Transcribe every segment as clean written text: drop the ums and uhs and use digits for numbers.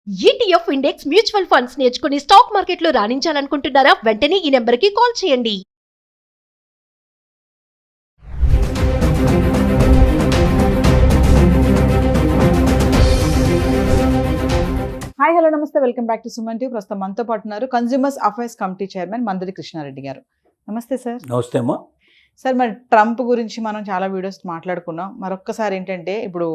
ETF index mutual funds నేర్చుకుని stock మార్కెట్లో రాణించాలనుకుంటున్నారా? వెంటనే ఈ నెంబర్కి కాల్ చేయండి. హాయ్ హలో నమస్తే, welcome back to Suman TV. ప్రస్తుతం మనతో పాటు ఉన్నారు consumers affairs committee chairman Mandadi Krishna Reddy గారు. నమస్తే సార్. నమస్తే అమ్మా. సార్, మరి ట్రంప్ గురించి మనం చాలా వీడియోస్ మాట్లాడుకున్నాం. మరొక్కసారి ఏంటంటే ఇప్పుడు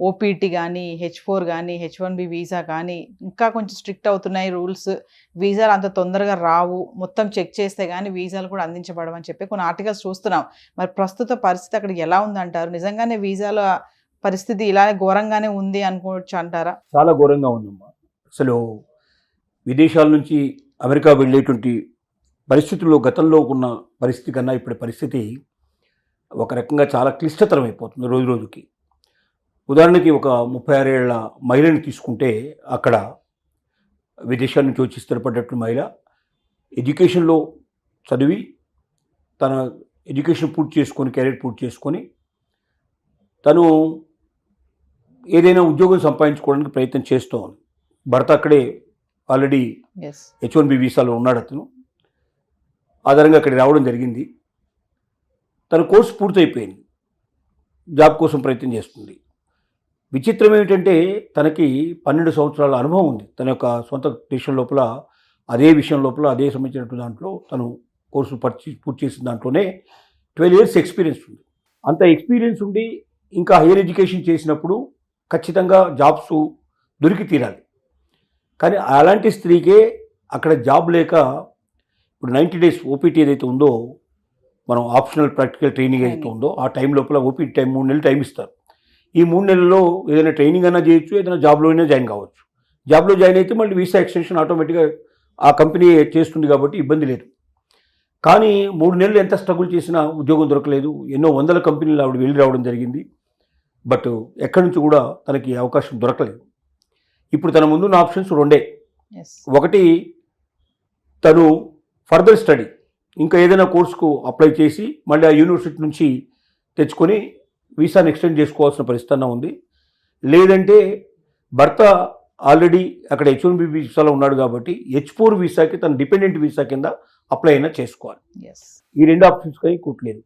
ఓపీటీ కానీ H4 కానీ H1B వీసా కానీ ఇంకా కొంచెం స్ట్రిక్ట్ అవుతున్నాయి రూల్స్. వీసాలు అంత తొందరగా రావు, మొత్తం చెక్ చేస్తే కానీ వీసాలు కూడా అందించబడమని చెప్పి కొన్ని ఆర్టికల్స్ చూస్తున్నాం. మరి ప్రస్తుత పరిస్థితి అక్కడ ఎలా ఉందంటారు? నిజంగానే వీసాల పరిస్థితి ఇలానే ఘోరంగానే ఉంది అనుకోవచ్చు అంటారా? చాలా ఘోరంగా ఉందమ్మా. అసలు విదేశాల నుంచి అమెరికా వెళ్ళేటువంటి పరిస్థితుల్లో గతంలో ఉన్న పరిస్థితి కన్నా ఇప్పుడు పరిస్థితి ఒక రకంగా చాలా క్లిష్టతరం అయిపోతుంది రోజు రోజుకి. ఉదాహరణకి ఒక 36 ఏళ్ల మహిళని తీసుకుంటే అక్కడ విదేశాల నుంచి వచ్చి స్థిరపడ్డట్టు మహిళ ఎడ్యుకేషన్లో చదివి తన ఎడ్యుకేషన్ పూర్తి చేసుకొని కెరీర్ పూర్తి చేసుకొని తను ఏదైనా ఉద్యోగం సంపాదించుకోవడానికి ప్రయత్నం చేస్తూ ఉంది. భర్త అక్కడే ఆల్రెడీ H1B వీసాలో ఉన్నాడు. అతను ఆధారంగా అక్కడికి రావడం జరిగింది. తన కోర్సు పూర్తయిపోయింది, జాబ్ కోసం ప్రయత్నం చేస్తుంది. విచిత్రం ఏమిటంటే తనకి 12 సంవత్సరాల అనుభవం ఉంది. తన యొక్క సొంత దేశం లోపల అదే విషయం లోపల అదే సంబంధించినటువంటి దాంట్లో తను కోర్సు పూర్తి చేసిన దాంట్లోనే 12 years ఎక్స్పీరియన్స్ ఉంది. అంత ఎక్స్పీరియన్స్ ఉండి ఇంకా హైయర్ ఎడ్యుకేషన్ చేసినప్పుడు ఖచ్చితంగా జాబ్స్ దొరికి తీరాలి. కానీ అలాంటి స్త్రీకే అక్కడ జాబ్ లేక ఇప్పుడు 90 days ఓపీటీ ఏదైతే ఉందో, మనం ఆప్షనల్ ప్రాక్టికల్ ట్రైనింగ్ ఏదైతే ఉందో ఆ టైం లోపల ఓపీటీ టైం 3 నెలలు టైం ఇస్తారు. ఈ 3 నెలల్లో ఏదైనా ట్రైనింగ్ అయినా చేయొచ్చు, ఏదైనా జాబ్లో అయినా జాయిన్ కావచ్చు. జాబ్లో జాయిన్ అయితే మళ్ళీ వీసా ఎక్స్టెన్షన్ ఆటోమేటిక్గా ఆ కంపెనీ చేస్తుంది కాబట్టి ఇబ్బంది లేదు. కానీ 3 నెలలు ఎంత స్ట్రగుల్ చేసినా ఉద్యోగం దొరకలేదు. ఎన్నో వందల కంపెనీలు ఆవిడ వెళ్ళి రావడం జరిగింది. బట్ ఎక్కడి నుంచి కూడా తనకి అవకాశం దొరకలేదు. ఇప్పుడు తన ముందున్న ఆప్షన్స్ 2. ఒకటి, తను ఫర్దర్ స్టడీ ఇంకా ఏదైనా కోర్సుకు అప్లై చేసి మళ్ళీ ఆ యూనివర్సిటీ నుంచి తెచ్చుకొని వీసాని ఎక్స్టెండ్ చేసుకోవాల్సిన పరిస్థితి ఉంది. లేదంటే భర్త ఆల్రెడీ అక్కడ H1B వీసాలో ఉన్నాడు కాబట్టి H4 వీసాకి తన డిపెండెంట్ వీసా కింద అప్లై అయినా చేసుకోవాలి. ఈ 2 ఆప్షన్స్ కానీ కుట్లేదు.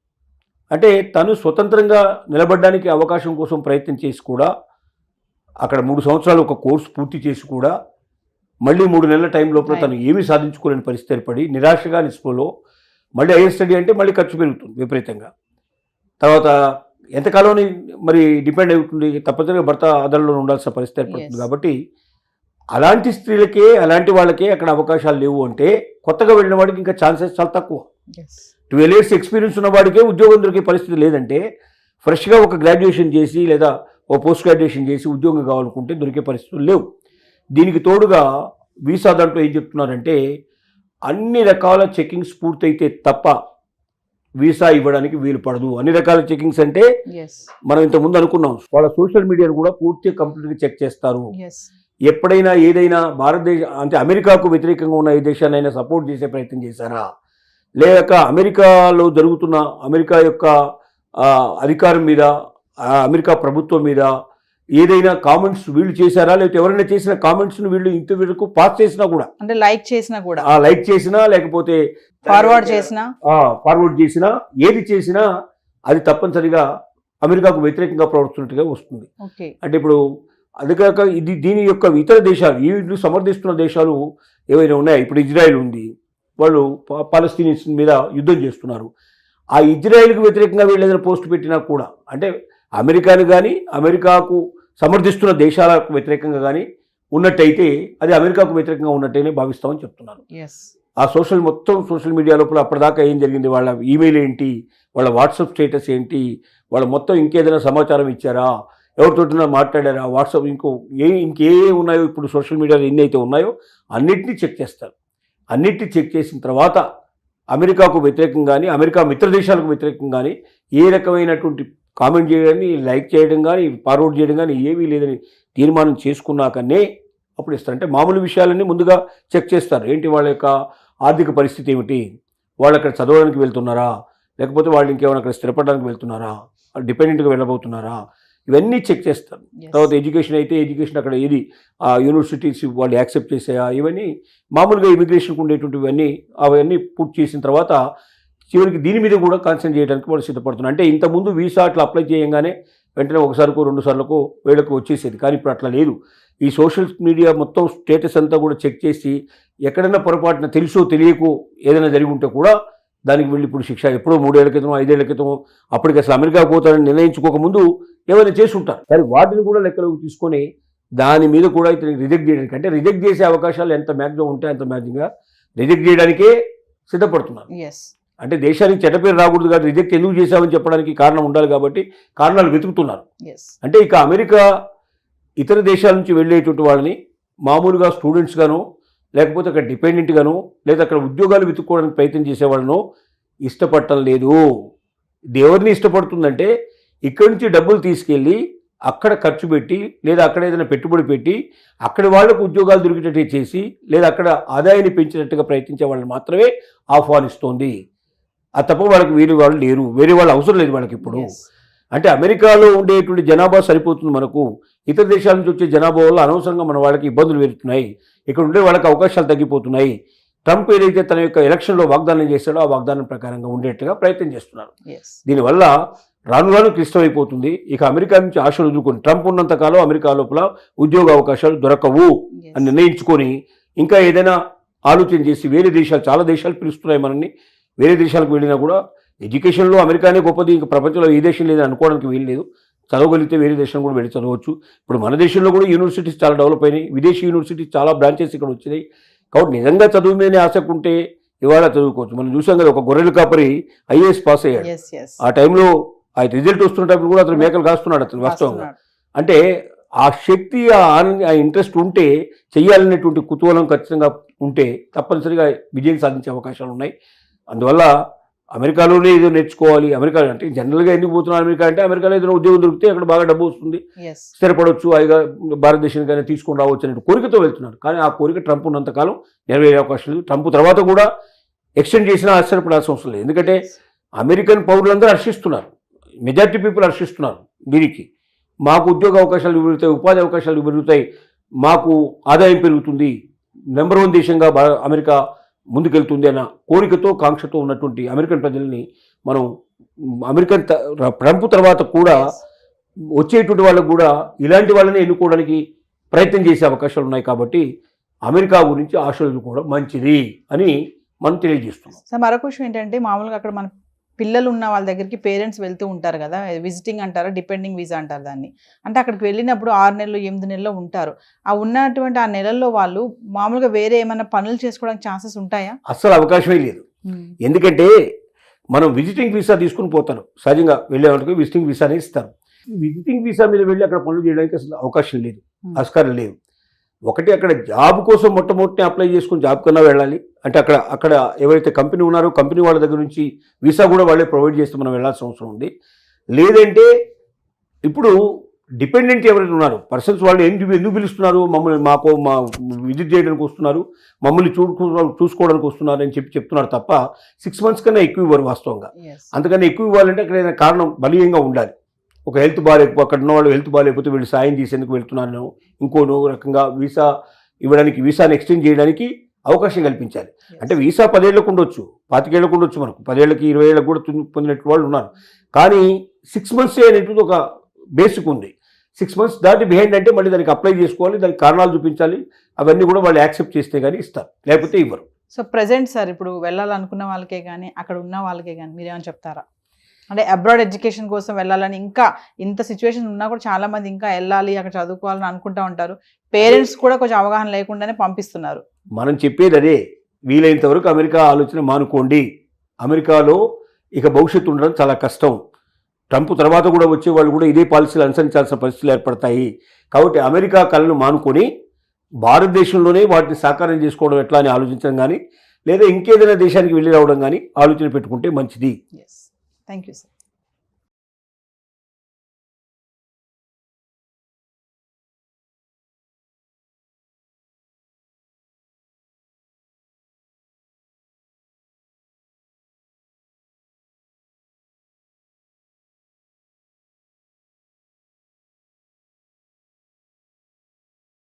అంటే తను స్వతంత్రంగా నిలబడడానికి అవకాశం కోసం ప్రయత్నం చేసి కూడా అక్కడ 3 సంవత్సరాలు ఒక కోర్సు పూర్తి చేసి కూడా మళ్ళీ 3 నెలల టైం లోపల తను ఏమీ సాధించుకోలేని పరిస్థితి ఏర్పడి నిరాశగా నిస్పృహలో మళ్ళీ హైయర్ స్టడీ అంటే మళ్ళీ ఖర్చు పెరుగుతుంది విపరీతంగా. తర్వాత ఎంతకాలం మరి డిపెండ్ అవుతుంది, తప్పనిసరిగా భర్త ఆధారంలో ఉండాల్సిన పరిస్థితి ఏర్పడుతుంది. కాబట్టి అలాంటి స్త్రీలకే అలాంటి వాళ్ళకే అక్కడ అవకాశాలు లేవు. అంటే కొత్తగా వెళ్ళిన వాడికి ఇంకా ఛాన్సెస్ చాలా తక్కువ. 12 years ఎక్స్పీరియన్స్ ఉన్న వాడికే ఉద్యోగం దొరికే పరిస్థితి లేదంటే ఫ్రెష్గా ఒక గ్రాడ్యుయేషన్ చేసి లేదా ఓ పోస్ట్ గ్రాడ్యుయేషన్ చేసి ఉద్యోగం కావాలనుకుంటే దొరికే పరిస్థితులు లేవు. దీనికి తోడుగా వీసా దాంట్లో ఏం చెప్తున్నారంటే అన్ని రకాల చెకింగ్స్ పూర్తయితే తప్ప వీసా ఇవ్వడానికి వీలు పడదు. అన్ని రకాల చెకింగ్స్ అంటే మనం ఇంతకుముందు అనుకున్నాం, వాళ్ళ సోషల్ మీడియాను కూడా పూర్తిగా కంప్లీట్గా చెక్ చేస్తారు. ఎప్పుడైనా ఏదైనా భారతదేశం అంటే అమెరికాకు వ్యతిరేకంగా ఉన్న ఏ దేశాన్నైనా సపోర్ట్ చేసే ప్రయత్నం చేశారా, లేక అమెరికాలో జరుగుతున్న అమెరికా యొక్క అధికారం మీద అమెరికా ప్రభుత్వం మీద ఏదైనా కామెంట్స్ వీళ్ళు చేశారా, లేకపోతే ఎవరైనా చేసిన కామెంట్స్ను వీళ్ళు ఇంతవరకు పాస్ చేసినా కూడా, అంటే లైక్ చేసినా లేకపోతే ఫార్వర్డ్ చేసినా ఏది చేసినా అది తప్పనిసరిగా అమెరికాకు వ్యతిరేకంగా ప్రవర్తిస్తున్నట్టుగా వస్తుంది. అంటే ఇప్పుడు అది కాక దీని యొక్క ఇతర దేశాలు వీళ్ళు సమర్థిస్తున్న దేశాలు ఏవైనా ఉన్నాయా? ఇప్పుడు ఇజ్రాయెల్ ఉంది, వాళ్ళు పాలస్తీనియన్స్ మీద యుద్ధం చేస్తున్నారు. ఆ ఇజ్రాయెల్కి వ్యతిరేకంగా వీళ్ళు ఏదైనా పోస్ట్ పెట్టినా కూడా, అంటే అమెరికాను కానీ అమెరికాకు సమర్థిస్తున్న దేశాలకు వ్యతిరేకంగా కానీ ఉన్నట్టయితే అది అమెరికాకు వ్యతిరేకంగా ఉన్నట్టయినే భావిస్తామని చెప్తున్నారు. ఆ సోషల్ మీడియా లోపల అప్పటిదాకా ఏం జరిగింది, వాళ్ళ ఈమెయిల్ ఏంటి, వాళ్ళ వాట్సాప్ స్టేటస్ ఏంటి, వాళ్ళ మొత్తం ఇంకేదైనా సమాచారం ఇచ్చారా, ఎవరితోటినా మాట్లాడారా, వాట్సాప్ ఇంకే ఉన్నాయో ఇప్పుడు సోషల్ మీడియాలో ఎన్ని అయితే ఉన్నాయో అన్నిటినీ చెక్ చేస్తారు. అన్నిటినీ చెక్ చేసిన తర్వాత అమెరికాకు వ్యతిరేకంగా కానీ అమెరికా మిత్ర దేశాలకు వ్యతిరేకంగా కానీ ఏ రకమైనటువంటి కామెంట్ చేయడం కానీ లైక్ చేయడం కానీ ఫార్వర్డ్ చేయడం కానీ ఏమీ లేదని తీర్మానం చేసుకున్నాకనే అప్పుడు ఇస్తారు. అంటే మామూలు విషయాలన్నీ ముందుగా చెక్ చేస్తారు. ఏంటి, వాళ్ళ యొక్క ఆర్థిక పరిస్థితి ఏమిటి, వాళ్ళు అక్కడ చదవడానికి వెళ్తున్నారా, లేకపోతే వాళ్ళు ఇంకేమైనా అక్కడ స్థిరపడడానికి వెళ్తున్నారా, డిపెండెంట్గా వెళ్ళబోతున్నారా, ఇవన్నీ చెక్ చేస్తారు. Yes. తర్వాత ఎడ్యుకేషన్ అయితే ఎడ్యుకేషన్ అక్కడ ఏది ఆ యూనివర్సిటీస్ వాళ్ళు యాక్సెప్ట్ చేసాయా, ఇవన్నీ మామూలుగా ఇమిగ్రేషన్కి ఉండేటువంటివన్నీ అవన్నీ పూర్తి చేసిన తర్వాత చివరికి దీని మీద కూడా కాన్సన్ట్రేట్ చేయడానికి వాళ్ళు సిద్ధపడుతున్నారు. అంటే ఇంతకుముందు వీసా అట్లా అప్లై చేయగానే వెంటనే ఒకసారికో 2 సార్లకో వీళ్ళకు వచ్చేసేది, కానీ ఇప్పుడు అట్లా లేదు. ఈ సోషల్ మీడియా మొత్తం స్టేటస్ అంతా కూడా చెక్ చేసి ఎక్కడైనా పొరపాటున తెలుసో తెలియకో ఏదైనా జరిగి ఉంటే కూడా దానికి వెళ్ళి ఇప్పుడు శిక్ష ఎప్పుడో 3 ఏళ్ల క్రితం 5 ఏళ్ల క్రితం అప్పటికి అసలు అమెరికా పోతారని నిర్ణయించుకోకముందు ఏమైనా చేసి ఉంటారు, కానీ వాటిని కూడా లెక్కలోకి తీసుకొని దాని మీద కూడా ఇతనికి రిజెక్ట్ చేయడానికి, అంటే రిజెక్ట్ చేసే అవకాశాలు ఎంత మ్యాక్సిమం ఉంటే అంత మ్యాక్సిమంగా రిజెక్ట్ చేయడానికే సిద్ధపడుతున్నారు. ఎస్. అంటే దేశానికి చెడ్డ పేరు రాకూడదు కాబట్టి రిజెక్ట్ ఎందుకు చేశామని చెప్పడానికి కారణం ఉండాలి కాబట్టి కారణాలు వెతుకుతున్నారు. ఎస్. అంటే ఇక అమెరికా ఇతర దేశాల నుంచి వెళ్ళేటువంటి వాళ్ళని మామూలుగా స్టూడెంట్స్ గాను లేకపోతే అక్కడ డిపెండెంట్ గాను లేదా అక్కడ ఉద్యోగాలు వెతుక్కోవడానికి ప్రయత్నం చేసేవాళ్ళను ఇష్టపడటం లేదు. ఇది ఎవరిని ఇష్టపడుతుందంటే ఇక్కడి నుంచి డబ్బులు తీసుకెళ్ళి అక్కడ ఖర్చు పెట్టి లేదా అక్కడ ఏదైనా పెట్టుబడి పెట్టి అక్కడి వాళ్ళకు ఉద్యోగాలు దొరికేటట్టు చేసి లేదా అక్కడ ఆదాయాన్ని పెంచినట్టుగా ప్రయత్నించే వాళ్ళని మాత్రమే ఆహ్వానిస్తోంది. ఆ తప్ప వాళ్ళకి వేరే వాళ్ళు లేరు, వేరే వాళ్ళు అవసరం లేదు వాళ్ళకి ఇప్పుడు. Yes. అంటే అమెరికాలో ఉండేటువంటి జనాభా సరిపోతుంది మనకు, ఇతర దేశాల నుంచి వచ్చే జనాభా వల్ల అనవసరంగా మన వాళ్ళకి ఇబ్బందులు పెరుగుతున్నాయి, ఇక్కడ ఉండే వాళ్ళకి అవకాశాలు తగ్గిపోతున్నాయి. ట్రంప్ ఏదైతే తన యొక్క ఎలక్షన్లో వాగ్దానం చేశాడో ఆ వాగ్దానం ప్రకారంగా ఉండేట్టుగా ప్రయత్నం చేస్తున్నారు. Yes. దీనివల్ల రాను రాను క్లిష్టమైపోతుంది. ఇక అమెరికా నుంచి ఆశలు వదులుకొని ట్రంప్ ఉన్నంతకాలం అమెరికా లోపల ఉద్యోగ అవకాశాలు దొరకవు Yes. అని నిర్ణయించుకొని ఇంకా ఏదైనా ఆలోచన చేసి వేరే దేశాలు, చాలా దేశాలు పిలుస్తున్నాయి మనల్ని, వేరే దేశాలకు వెళ్ళినా కూడా ఎడ్యుకేషన్లో అమెరికానే గొప్పది, ఇంకా ప్రపంచంలో ఏ దేశం లేదని అనుకోవడానికి వీలు లేదు. చదవగలిగితే వేరే దేశం కూడా వెళ్ళి చదవచ్చు. ఇప్పుడు మన దేశంలో కూడా యూనివర్సిటీస్ చాలా డెవలప్ అయినాయి, విదేశీ యూనివర్సిటీస్ చాలా బ్రాంచెస్ ఇక్కడ వచ్చినాయి. కాబట్టి నిజంగా చదువు మీదనే ఆసక్తి ఉంటే ఇవాళ చదువుకోవచ్చు. మనం చూసాం కదా, ఒక గొర్రెల కాపరి ఐఏఎస్ పాస్ అయ్యాడు. Yes. Yes. ఆ టైంలో ఆ రిజల్ట్ వస్తున్నప్పుడు కూడా అతను మేకలు కాస్తున్నాడు అతను వాస్తవంగా. అంటే ఆ శక్తి, ఆ ఆనంద, ఆ ఇంట్రెస్ట్ ఉంటే, చెయ్యాలనేటువంటి కుతూహలం ఖచ్చితంగా ఉంటే తప్పనిసరిగా విజయం సాధించే అవకాశాలు ఉన్నాయి. అందువల్ల అమెరికాలోనే ఏదో నేర్చుకోవాలి, అమెరికా అంటే జనరల్గా ఎందుకు పోతున్నారు అమెరికా అంటే అమెరికాలో ఏదైనా ఉద్యోగం దొరికితే అక్కడ బాగా డబ్బు వస్తుంది, Yes. స్థిరపడవచ్చు, హాయిగా భారతదేశానికైనా తీసుకొని రావచ్చు అనే కోరికతో వెళ్తున్నారు. కానీ ఆ కోరిక ట్రంప్ ఉన్నంతకాలం నెరవేరే అవకాశం లేదు. ట్రంప్ తర్వాత కూడా ఎక్స్టెండ్ చేసినా ఆశ్చర్యపడాల్సిన అవసరం లేదు. ఎందుకంటే అమెరికన్ పౌరులందరూ హర్షిస్తున్నారు, మెజారిటీ పీపుల్ హర్షిస్తున్నారు దీనికి. మాకు ఉద్యోగ అవకాశాలు పెరుగుతాయి, ఉపాధి అవకాశాలు పెరుగుతాయి, మాకు ఆదాయం పెరుగుతుంది, నెంబర్ 1 దేశంగా అమెరికా ముందుకెళ్తుంది అన్న కోరికతో, కాంక్షతో ఉన్నటువంటి అమెరికన్ ప్రజల్ని మనం ట్రంప్ తర్వాత కూడా Yes. వచ్చేటువంటి వాళ్ళకు కూడా ఇలాంటి వాళ్ళని ఎన్నుకోవడానికి ప్రయత్నం చేసే అవకాశాలు ఉన్నాయి. కాబట్టి అమెరికా గురించి ఆశలు కూడా మంచిది అని మనం తెలియజేస్తున్నాం. సో మరొక విషయం ఏంటంటే, మామూలుగా అక్కడ మన పిల్లలు ఉన్న వాళ్ళ దగ్గరికి పేరెంట్స్ వెళ్తూ ఉంటారు కదా, విజిటింగ్ అంటారా, డిపెండింగ్ వీసా అంటారు దాన్ని. అంటే అక్కడికి వెళ్ళినప్పుడు 6 నెలలు 8 నెలలు ఉంటారు. ఆ ఉన్నటువంటి ఆ నెలల్లో వాళ్ళు మామూలుగా వేరే ఏమైనా పనులు చేసుకోవడానికి ఛాన్సెస్ ఉంటాయా? అస్సలు అవకాశమే లేదు. ఎందుకంటే మనం విజిటింగ్ వీసా తీసుకుని పోతారు, సహజంగా వెళ్ళేవాళ్ళకి విజిటింగ్ వీసానే ఇస్తారు. విజిటింగ్ వీసా మీద వెళ్ళి అక్కడ పనులు చేయడానికి అసలు అవకాశం లేదు, ఆస్కారం లేదు. ఒకటి అక్కడ జాబ్ కోసం మొట్టమొదటి అప్లై చేసుకుని జాబ్ కన్నా వెళ్ళాలి. అంటే అక్కడ ఎవరైతే కంపెనీ ఉన్నారో కంపెనీ వాళ్ళ దగ్గర నుంచి వీసా కూడా వాళ్ళే ప్రొవైడ్ చేస్తే మనం వెళ్ళాల్సిన అవసరం ఉంది. లేదంటే ఇప్పుడు డిపెండెంట్ ఎవరైతే ఉన్నారు పర్సన్స్, వాళ్ళు ఎందుకు పిలుస్తున్నారు, మమ్మల్ని మా విజిట్ చేయడానికి వస్తున్నారు, మమ్మల్ని చూసుకోవడానికి వస్తున్నారు అని చెప్తున్నారు తప్ప 6 months కన్నా ఎక్కువ ఇవ్వరు వాస్తవంగా. Yes. అంతకన్నా ఎక్కువ ఇవ్వాలంటే అక్కడ ఏదైనా కారణం బలీయంగా ఉండాలి. ఒక హెల్త్ బాగాలేకపోతే, అక్కడ ఉన్న వాళ్ళు హెల్త్ బాగాలేకపోతే వీళ్ళు సాయం చేసేందుకు వెళ్తున్నాను, ఇంకోనో రకంగా వీసా ఇవ్వడానికి, వీసాని ఎక్స్టెండ్ చేయడానికి అవకాశం కల్పించాలి. అంటే వీసా 10 ఏళ్లకు ఉండొచ్చు, 25 ఏళ్లకు ఉండొచ్చు, మనకు 10 ఏళ్ళకి 20 ఏళ్ళకు కూడా పొందినట్టు వాళ్ళు ఉన్నారు. కానీ 6 months అనేటువంటి ఒక బేసిక్ ఉంది. 6 months దాటి బిహైండ్ అంటే మళ్ళీ దానికి అప్లై చేసుకోవాలి, దానికి కారణాలు చూపించాలి. అవన్నీ కూడా వాళ్ళు యాక్సెప్ట్ చేస్తే కానీ ఇస్తారు, లేకపోతే ఇవ్వరు. సో ప్రెజెంట్ సార్, ఇప్పుడు వెళ్ళాలనుకున్న వాళ్ళకే కానీ అక్కడ ఉన్న వాళ్ళకే కానీ మీరేమైనా చెప్తారా? అంటే అబ్రాడ్ ఎడ్యుకేషన్ కోసం వెళ్ళాలని, ఇంకా ఇంత సిచ్యువేషన్ ఉన్నా కూడా చాలా మంది ఇంకా వెళ్ళాలి, అక్కడ చదువుకోవాలని అనుకుంటా ఉంటారు. పేరెంట్స్ కూడా కొంచెం అవగాహన లేకుండానే పంపిస్తున్నారు. మనం చెప్పేది అదే, వీలైనంత వరకు అమెరికా ఆలోచన మానుకోండి. అమెరికాలో ఇక భవిష్యత్తు ఉండడం చాలా కష్టం. ట్రంప్ తర్వాత కూడా వచ్చే వాళ్ళు కూడా ఇదే పాలసీలు అనుసరించాల్సిన పరిస్థితులు ఏర్పడతాయి. కాబట్టి అమెరికా కళను మానుకొని భారతదేశంలోనే వాటిని సాకారం చేసుకోవడం ఎట్లా అని ఆలోచించడం కానీ, లేదా ఇంకేదైనా దేశానికి వెళ్ళి రావడం కానీ ఆలోచన పెట్టుకుంటే మంచిది. Yes, thank you sir.